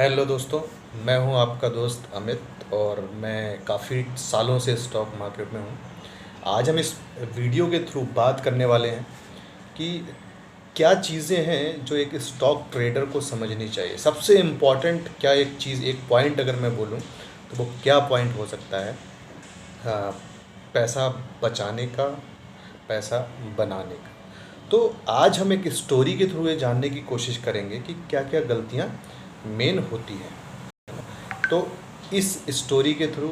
Hello दोस्तों। मैं हूं आपका दोस्त अमित और मैं काफ़ी सालों से स्टॉक मार्केट में हूं। आज हम इस वीडियो के थ्रू बात करने वाले हैं कि क्या चीज़ें हैं जो एक स्टॉक ट्रेडर को समझनी चाहिए। सबसे इम्पॉर्टेंट क्या एक चीज़, एक पॉइंट अगर मैं बोलूं तो वो क्या पॉइंट हो सकता है? हाँ, पैसा बचाने का, पैसा बनाने का। तो आज हम एक स्टोरी के थ्रू ये जानने की कोशिश करेंगे कि क्या क्या गलतियाँ मेन होती हैं। तो इस स्टोरी के थ्रू,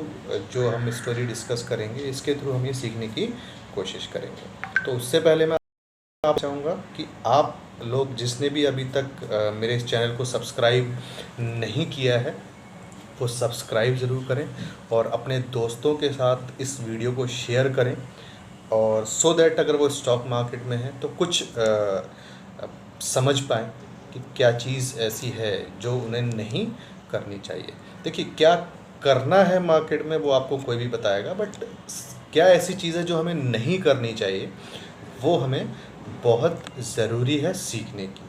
जो हम स्टोरी डिस्कस करेंगे, इसके थ्रू हम ये सीखने की कोशिश करेंगे। तो उससे पहले मैं आप चाहूँगा कि आप लोग जिसने भी अभी तक मेरे इस चैनल को सब्सक्राइब नहीं किया है वो सब्सक्राइब ज़रूर करें और अपने दोस्तों के साथ इस वीडियो को शेयर करें, और सो दैट अगर वो स्टॉक मार्केट में है तो कुछ समझ पाएँ कि क्या चीज़ ऐसी है जो उन्हें नहीं करनी चाहिए। देखिए, क्या करना है मार्केट में वो आपको कोई भी बताएगा, बट क्या ऐसी चीज़ है जो हमें नहीं करनी चाहिए वो हमें बहुत ज़रूरी है सीखने की।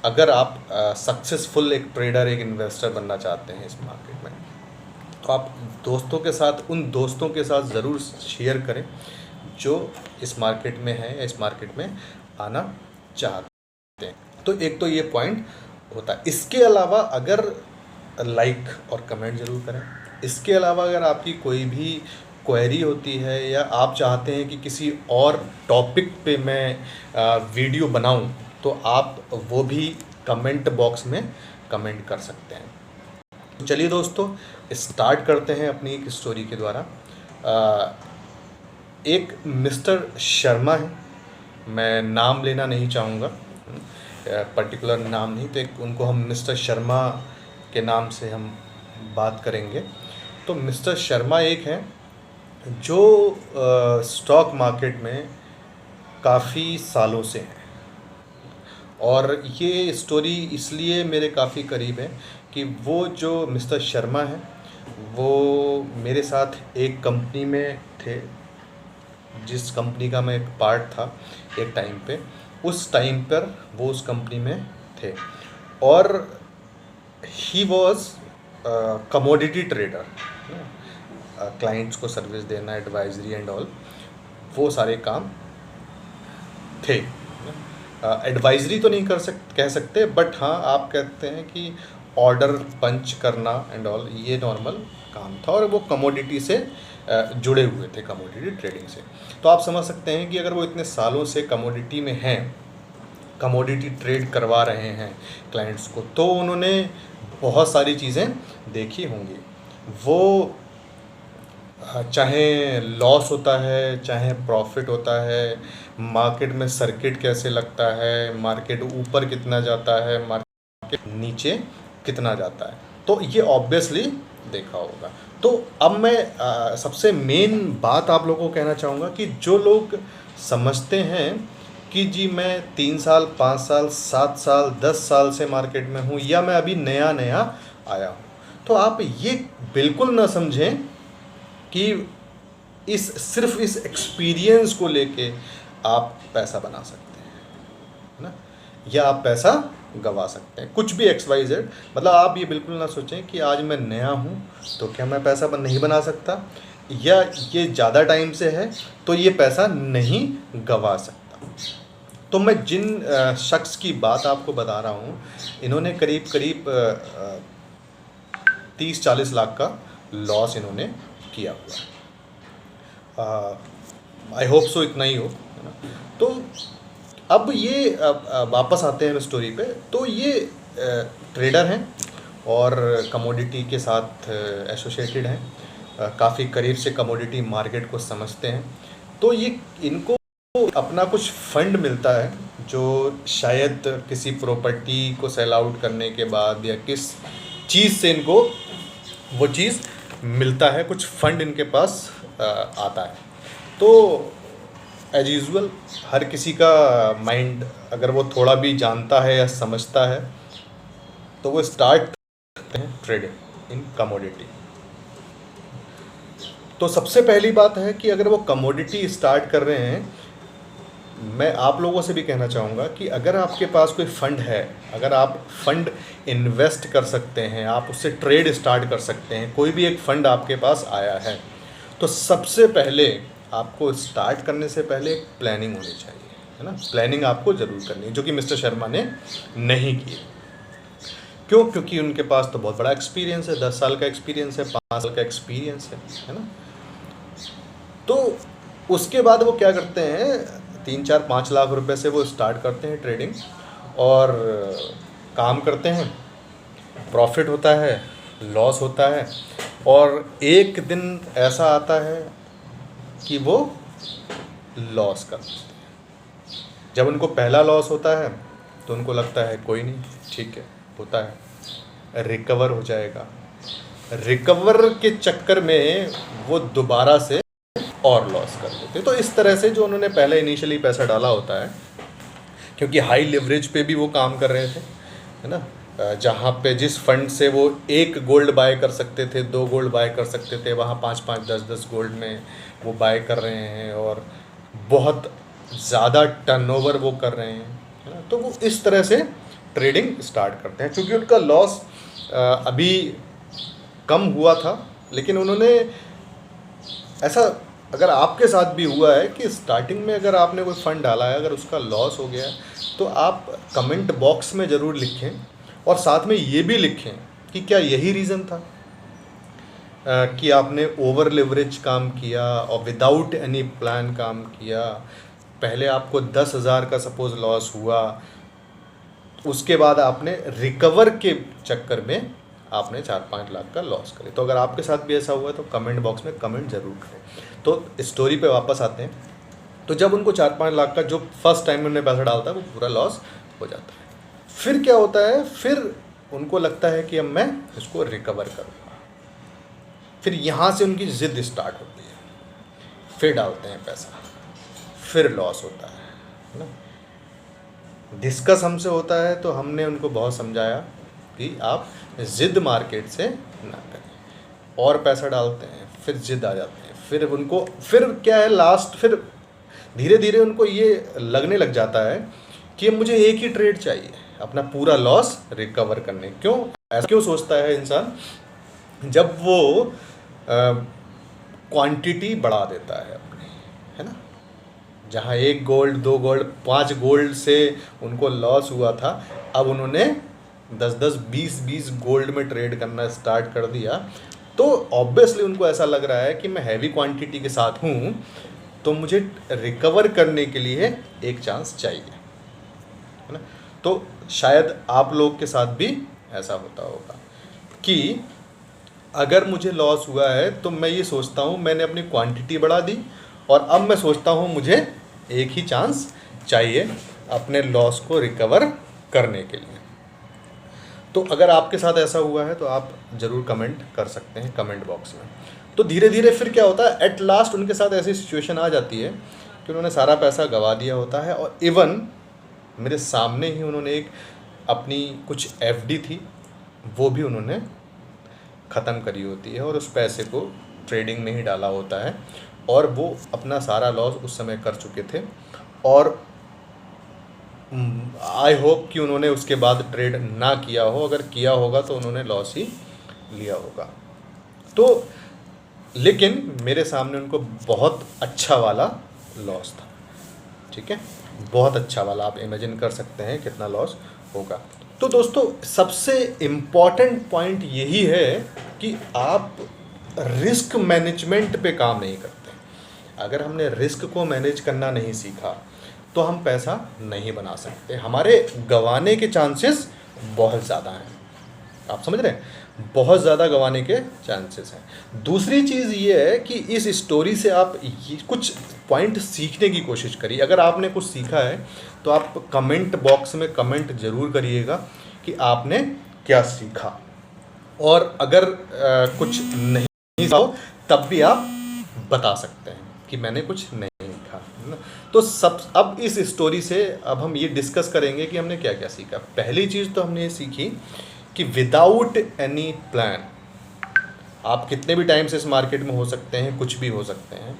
अगर आप सक्सेसफुल एक ट्रेडर, एक इन्वेस्टर बनना चाहते हैं इस मार्केट में, तो आप दोस्तों के साथ, उन दोस्तों के साथ ज़रूर शेयर करें जो इस मार्केट में है या इस मार्केट में आना चाहते हैं। तो एक तो ये पॉइंट होता है। इसके अलावा अगर लाइक और कमेंट ज़रूर करें। इसके अलावा अगर आपकी कोई भी क्वेरी होती है या आप चाहते हैं कि किसी और टॉपिक पे मैं वीडियो बनाऊं, तो आप वो भी कमेंट बॉक्स में कमेंट कर सकते हैं। तो चलिए दोस्तों, स्टार्ट करते हैं अपनी एक स्टोरी के द्वारा। एक मिस्टर शर्मा है, मैं नाम लेना नहीं चाहूँगा, पर्टिकुलर नाम नहीं, तो एक उनको हम मिस्टर शर्मा के नाम से हम बात करेंगे। तो मिस्टर शर्मा एक हैं जो स्टॉक मार्केट में काफ़ी सालों से हैं, और ये स्टोरी इसलिए मेरे काफ़ी करीब है कि वो जो मिस्टर शर्मा हैं वो मेरे साथ एक कंपनी में थे, जिस कंपनी का मैं एक पार्ट था एक टाइम पे। उस टाइम पर वो उस कंपनी में थे, और he was commodity trader. Clients को सर्विस देना, एडवाइजरी एंड ऑल, वो सारे काम थे। एडवाइजरी तो नहीं कह सकते, बट हाँ आप कहते हैं कि ऑर्डर पंच करना एंड ऑल, ये नॉर्मल काम था, और वो कमोडिटी से जुड़े हुए थे, कमोडिटी ट्रेडिंग से। तो आप समझ सकते हैं कि अगर वो इतने सालों से कमोडिटी में हैं, कमोडिटी ट्रेड करवा रहे हैं क्लाइंट्स को, तो उन्होंने बहुत सारी चीज़ें देखी होंगी। वो चाहे लॉस होता है, चाहे प्रॉफिट होता है, मार्केट में सर्किट कैसे लगता है, मार्केट ऊपर कितना जाता है, मार्केट नीचे कितना जाता है, तो ये ऑब्वियसली देखा होगा। तो अब मैं सबसे मेन बात आप लोगों को कहना चाहूँगा कि जो लोग समझते हैं कि जी मैं 3 साल, 5 साल, 7 साल, 10 साल से मार्केट में हूँ, या मैं अभी नया नया आया हूँ, तो आप ये बिल्कुल ना समझें कि सिर्फ इस एक्सपीरियंस को लेके आप पैसा बना सकते हैं, है ना, या आप पैसा गंवा सकते हैं, कुछ भी XYZ। मतलब आप ये बिल्कुल ना सोचें कि आज मैं नया हूँ तो क्या मैं पैसा नहीं बना सकता, या ये ज़्यादा टाइम से है तो ये पैसा नहीं गंवा सकता। तो मैं जिन शख्स की बात आपको बता रहा हूँ, इन्होंने करीब करीब 30-40 लाख का लॉस इन्होंने किया हुआ। आई होप सो इतना ही हो, है ना। तो अब ये वापस आते हैं स्टोरी पे। तो ये ट्रेडर हैं और कमोडिटी के साथ एसोसिएटेड हैं, काफ़ी करीब से कमोडिटी मार्केट को समझते हैं। तो ये इनको अपना कुछ फंड मिलता है, जो शायद किसी प्रॉपर्टी को सेल आउट करने के बाद या किस चीज़ से इनको वो चीज़ मिलता है, कुछ फंड इनके पास आता है। तो एज यूजुअल हर किसी का माइंड, अगर वो थोड़ा भी जानता है या समझता है, तो वो स्टार्ट करते हैं ट्रेडिंग इन कमोडिटी। तो सबसे पहली बात है कि अगर वो कमोडिटी स्टार्ट कर रहे हैं मैं आप लोगों से भी कहना चाहूँगा कि अगर आपके पास कोई फ़ंड है, अगर आप फंड इन्वेस्ट कर सकते हैं, आप उससे ट्रेड स्टार्ट कर सकते हैं, कोई भी एक फ़ंड आपके पास आया है, तो सबसे पहले आपको स्टार्ट करने से पहले एक प्लानिंग होनी चाहिए, है ना। प्लानिंग आपको ज़रूर करनी है, जो कि मिस्टर शर्मा ने नहीं की। क्यों? क्योंकि उनके पास तो बहुत बड़ा एक्सपीरियंस है, 10 साल का एक्सपीरियंस है, 5 साल का एक्सपीरियंस है ना। तो उसके बाद वो क्या करते हैं, 3-4-5 लाख रुपए से वो स्टार्ट करते हैं ट्रेडिंग, और काम करते हैं, प्रॉफिट होता है, लॉस होता है, और एक दिन ऐसा आता है कि वो लॉस करते हैं। जब उनको पहला लॉस होता है तो उनको लगता है कोई नहीं, ठीक है, होता है, रिकवर हो जाएगा। रिकवर के चक्कर में वो दोबारा से और लॉस कर देते। तो इस तरह से जो उन्होंने पहले इनिशियली पैसा डाला होता है, क्योंकि हाई लिवरेज पे भी वो काम कर रहे थे, है ना, जहाँ पे जिस फंड से वो 1 गोल्ड बाय कर सकते थे, 2 गोल्ड बाय कर सकते थे, वहाँ 5-5, 10-10 गोल्ड में वो बाय कर रहे हैं, और बहुत ज़्यादा टर्नओवर वो कर रहे हैं, है ना। तो वो इस तरह से ट्रेडिंग स्टार्ट करते हैं। क्योंकि उनका लॉस अभी कम हुआ था, लेकिन उन्होंने ऐसा, अगर आपके साथ भी हुआ है कि स्टार्टिंग में अगर आपने कोई फ़ंड डाला है, अगर उसका लॉस हो गया है, तो आप कमेंट बॉक्स में ज़रूर लिखें, और साथ में ये भी लिखें कि क्या यही रीज़न था कि आपने ओवर लिवरेज काम किया और विदाउट एनी प्लान काम किया। पहले आपको 10,000 का सपोज़ लॉस हुआ, उसके बाद आपने रिकवर के चक्कर में आपने 4-5 लाख का लॉस करे। तो अगर आपके साथ भी ऐसा हुआ है तो कमेंट बॉक्स में कमेंट ज़रूर करें। तो स्टोरी पे वापस आते हैं। तो जब उनको 4-5 लाख का जो फर्स्ट टाइम उन्होंने पैसा डालता है वो पूरा लॉस हो जाता है, फिर क्या होता है, फिर उनको लगता है कि अब मैं इसको रिकवर करूँगा। फिर यहाँ से उनकी ज़िद स्टार्ट होती है, फिर डालते हैं पैसा, फिर लॉस होता है ना। डिस्कस हमसे होता है तो हमने उनको बहुत समझाया कि आप ज़िद मार्केट से ना करें, और पैसा डालते हैं, फिर ज़िद आ जाते हैं, फिर उनको, फिर क्या है, लास्ट, फिर धीरे धीरे उनको ये लगने लग जाता है कि मुझे एक ही ट्रेड चाहिए अपना पूरा लॉस रिकवर करने। क्यों ऐसा क्यों सोचता है इंसान? जब वो क्वांटिटी बढ़ा देता है अपनी, है ना, जहाँ 1 गोल्ड, 2 गोल्ड, 5 गोल्ड से उनको लॉस हुआ था, अब उन्होंने 10-10, 20-20 गोल्ड में ट्रेड करना स्टार्ट कर दिया। तो ऑब्वियसली उनको ऐसा लग रहा है कि मैं हैवी क्वांटिटी के साथ हूँ, तो मुझे रिकवर करने के लिए एक चांस चाहिए, है ना। तो शायद आप लोग के साथ भी ऐसा होता होगा कि अगर मुझे लॉस हुआ है तो मैं ये सोचता हूँ मैंने अपनी क्वांटिटी बढ़ा दी, और अब मैं सोचता हूँ मुझे एक ही चांस चाहिए अपने लॉस को रिकवर करने के लिए। तो अगर आपके साथ ऐसा हुआ है तो आप ज़रूर कमेंट कर सकते हैं कमेंट बॉक्स में। तो धीरे धीरे फिर क्या होता है, एट लास्ट उनके साथ ऐसी सिचुएशन आ जाती है कि उन्होंने सारा पैसा गंवा दिया होता है, और इवन मेरे सामने ही उन्होंने एक अपनी कुछ एफडी थी वो भी उन्होंने ख़त्म करी होती है, और उस पैसे को ट्रेडिंग में ही डाला होता है, और वो अपना सारा लॉस उस समय कर चुके थे। और आई होप कि उन्होंने उसके बाद ट्रेड ना किया हो, अगर किया होगा तो उन्होंने लॉस ही लिया होगा। तो लेकिन मेरे सामने उनको बहुत अच्छा वाला लॉस था, ठीक है, बहुत अच्छा वाला। आप इमेजिन कर सकते हैं कितना लॉस होगा। तो दोस्तों सबसे इम्पॉर्टेंट पॉइंट यही है कि आप रिस्क मैनेजमेंट पे काम नहीं करते। अगर हमने रिस्क को मैनेज करना नहीं सीखा तो हम पैसा नहीं बना सकते, हमारे गंवाने के चांसेस बहुत ज़्यादा हैं। आप समझ रहे हैं, बहुत ज़्यादा गंवाने के चांसेस हैं। दूसरी चीज़ ये है कि इस स्टोरी से आप कुछ पॉइंट सीखने की कोशिश करिए। अगर आपने कुछ सीखा है तो आप कमेंट बॉक्स में कमेंट ज़रूर करिएगा कि आपने क्या सीखा, और अगर कुछ नहीं सीखा हो तब भी आप बता सकते हैं कि मैंने कुछ नहीं सीखा, है ना। तो सब अब इस स्टोरी से अब हम ये डिस्कस करेंगे कि हमने क्या क्या सीखा। पहली चीज़ तो हमने ये सीखी कि विदाउट एनी प्लान आप कितने भी टाइम से इस मार्केट में हो सकते हैं, कुछ भी हो सकते हैं।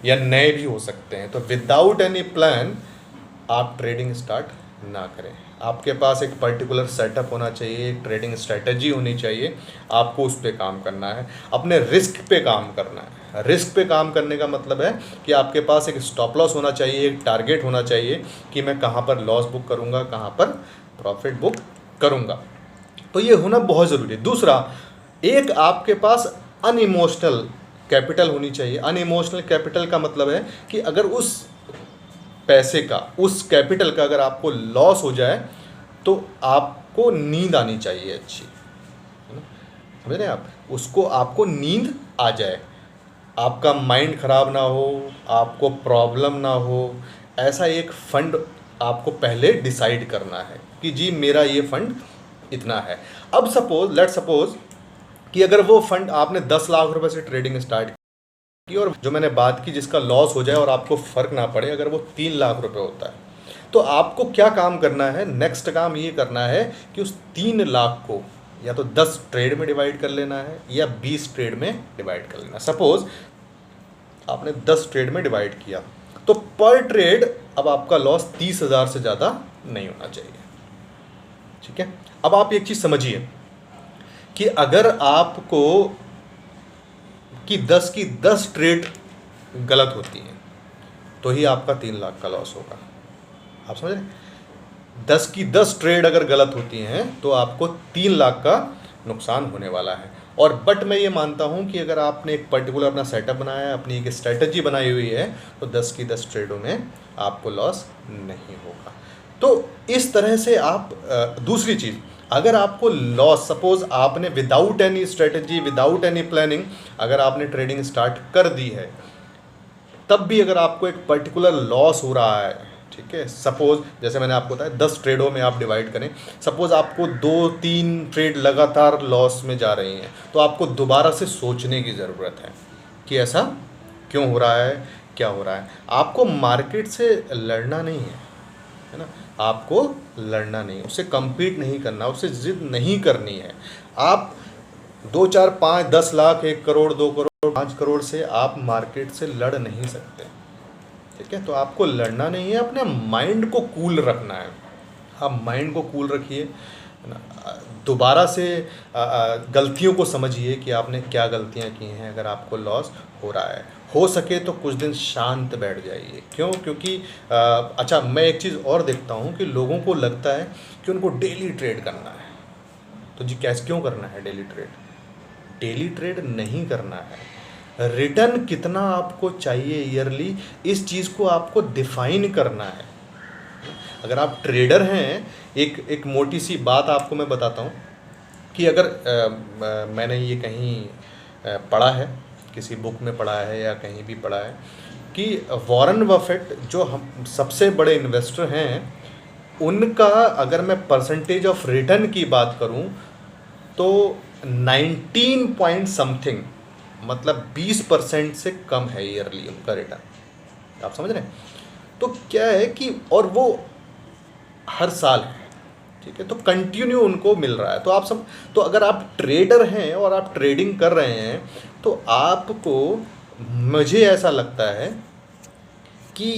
या नए भी हो सकते हैं। तो विदाउट एनी प्लान आप ट्रेडिंग स्टार्ट ना करें। आपके पास एक पर्टिकुलर सेटअप होना चाहिए, एक ट्रेडिंग स्ट्रेटजी होनी चाहिए, आपको उस पर काम करना है, अपने रिस्क पे काम करना है। रिस्क पे काम करने का मतलब है कि आपके पास एक स्टॉप लॉस होना चाहिए, एक टारगेट होना चाहिए कि मैं कहाँ पर लॉस बुक करूँगा, कहाँ पर प्रॉफिट बुक करूँगा। तो ये होना बहुत ज़रूरी है। दूसरा, एक आपके पास अनइमोशनल कैपिटल होनी चाहिए। अनइमोशनल कैपिटल का मतलब है कि अगर उस पैसे का, उस कैपिटल का अगर आपको लॉस हो जाए तो आपको नींद आनी चाहिए अच्छी, है ना, समझ रहे हैं आप, उसको आपको नींद आ जाए, आपका माइंड ख़राब ना हो, आपको प्रॉब्लम ना हो। ऐसा एक फ़ंड आपको पहले डिसाइड करना है कि जी मेरा ये फ़ंड इतना है। अब लेट सपोज कि अगर वो फंड आपने 10 लाख रुपए से ट्रेडिंग स्टार्ट की और जो मैंने बात की जिसका लॉस हो जाए और आपको फ़र्क ना पड़े, अगर वो 3 लाख रुपए होता है, तो आपको क्या काम करना है? नेक्स्ट काम ये करना है कि उस 3 लाख को या तो 10 ट्रेड में डिवाइड कर लेना है या 20 ट्रेड में डिवाइड कर लेना है। सपोज आपने 10 ट्रेड में डिवाइड किया तो पर ट्रेड अब आपका लॉस 30,000 से ज़्यादा नहीं होना चाहिए। ठीक है, अब आप एक चीज़ समझिए कि अगर आपको कि 10 की 10 ट्रेड गलत होती हैं तो ही आपका 3 लाख का लॉस होगा। आप समझ रहे हैं? 10 की 10 ट्रेड अगर गलत होती हैं तो आपको 3 लाख का नुकसान होने वाला है। और बट मैं ये मानता हूँ कि अगर आपने एक पर्टिकुलर अपना सेटअप बनाया है, अपनी एक स्ट्रेटजी बनाई हुई है, तो 10 की 10 ट्रेडों में आपको लॉस नहीं होगा। तो इस तरह से आप दूसरी चीज़, अगर आपको लॉस, सपोज आपने without any strategy, without any planning अगर आपने ट्रेडिंग स्टार्ट कर दी है, तब भी अगर आपको एक पर्टिकुलर लॉस हो रहा है, ठीक है, सपोज जैसे मैंने आपको बताया 10 ट्रेडों में आप डिवाइड करें, सपोज आपको 2-3 ट्रेड लगातार लॉस में जा रही हैं, तो आपको दोबारा से सोचने की ज़रूरत है कि ऐसा क्यों हो रहा है, क्या हो रहा है। आपको मार्केट से लड़ना नहीं है ना, आपको लड़ना नहीं, उससे compete नहीं करना, उससे जिद नहीं करनी है। आप 2-4-5-10 लाख, 1 करोड़, 2 करोड़, 5 करोड़ से आप मार्केट से लड़ नहीं सकते। ठीक है, तो आपको लड़ना नहीं है, अपने माइंड को कूल रखना है। आप माइंड को कूल रखिए, है ना, दोबारा से गलतियों को समझिए कि आपने क्या गलतियां की हैं। अगर आपको लॉस हो रहा है, हो सके तो कुछ दिन शांत बैठ जाइए। क्यों? क्योंकि अच्छा, मैं एक चीज़ और देखता हूँ कि लोगों को लगता है कि उनको डेली ट्रेड करना है। तो जी कैसे, क्यों करना है डेली ट्रेड? डेली ट्रेड नहीं करना है। रिटर्न कितना आपको चाहिए ईयरली, इस चीज़ को आपको डिफाइन करना है। अगर आप ट्रेडर हैं, एक मोटी सी बात आपको मैं बताता हूँ कि अगर मैंने ये कहीं पढ़ा है, किसी बुक में पढ़ा है या कहीं भी पढ़ा है कि वॉरेन बफेट जो हम सबसे बड़े इन्वेस्टर हैं, उनका अगर मैं परसेंटेज ऑफ रिटर्न की बात करूं तो 19 पॉइंट समथिंग, मतलब 20% से कम है ईयरली उनका रिटर्न। आप समझ रहे हैं? तो क्या है कि और वो हर साल है, ठीक है, तो कंटिन्यू उनको मिल रहा है। तो आप सब, तो अगर आप ट्रेडर हैं और आप ट्रेडिंग कर रहे हैं तो आपको, मुझे ऐसा लगता है कि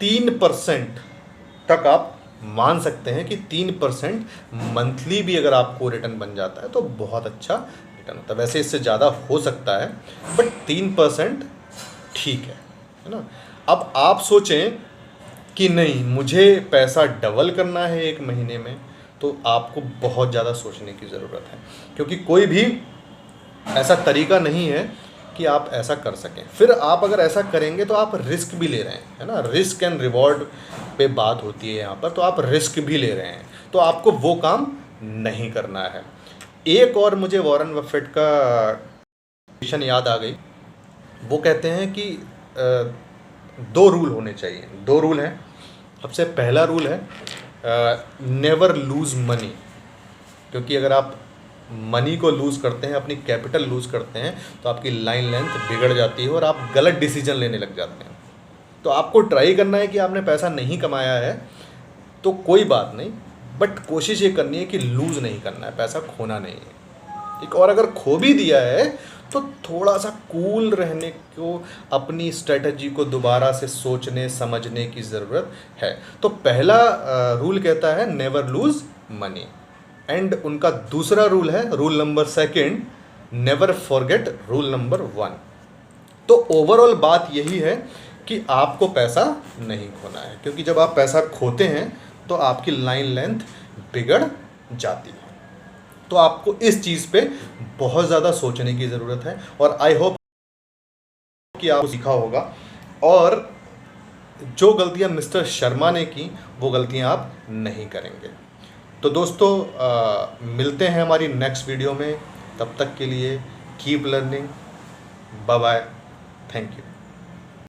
3% तक आप मान सकते हैं कि 3% मंथली भी अगर आपको रिटर्न बन जाता है तो बहुत अच्छा रिटर्न होता है। वैसे इससे ज़्यादा हो सकता है, बट 3% ठीक है ना। अब आप सोचें कि नहीं, मुझे पैसा डबल करना है एक महीने में, तो आपको बहुत ज़्यादा सोचने की ज़रूरत है, क्योंकि कोई भी ऐसा तरीका नहीं है कि आप ऐसा कर सकें। फिर आप अगर ऐसा करेंगे तो आप रिस्क भी ले रहे हैं, है ना, रिस्क एंड रिवॉर्ड पे बात होती है यहाँ पर, तो आप रिस्क भी ले रहे हैं, तो आपको वो काम नहीं करना है। एक और मुझे वॉरेन बफेट का क्वेश्चन याद आ गई। वो कहते हैं कि 2 रूल होने चाहिए। 2 रूल हैं। सबसे पहला रूल है नेवर लूज़ मनी, क्योंकि अगर आप मनी को लूज़ करते हैं, अपनी कैपिटल लूज़ करते हैं, तो आपकी लाइन लेंथ बिगड़ जाती है और आप गलत डिसीजन लेने लग जाते हैं। तो आपको ट्राई करना है कि आपने पैसा नहीं कमाया है तो कोई बात नहीं, बट कोशिश ये करनी है कि लूज़ नहीं करना है, पैसा खोना नहीं है। ठीक, और अगर खो भी दिया है तो थोड़ा सा कूल रहने को, अपनी स्ट्रेटजी को दोबारा से सोचने समझने की ज़रूरत है। तो पहला रूल कहता है नेवर लूज मनी, एंड उनका दूसरा रूल है rule number second, never forget rule number one. तो ओवरऑल बात यही है कि आपको पैसा नहीं खोना है, क्योंकि जब आप पैसा खोते हैं तो आपकी लाइन लेंथ बिगड़ जाती है। तो आपको इस चीज़ पे बहुत ज़्यादा सोचने की ज़रूरत है, और आई होप कि आपको सीखा होगा, और जो गलतियां मिस्टर शर्मा ने की वो गलतियां आप नहीं करेंगे। तो दोस्तों मिलते हैं हमारी नेक्स्ट वीडियो में, तब तक के लिए keep learning, bye bye, thank you.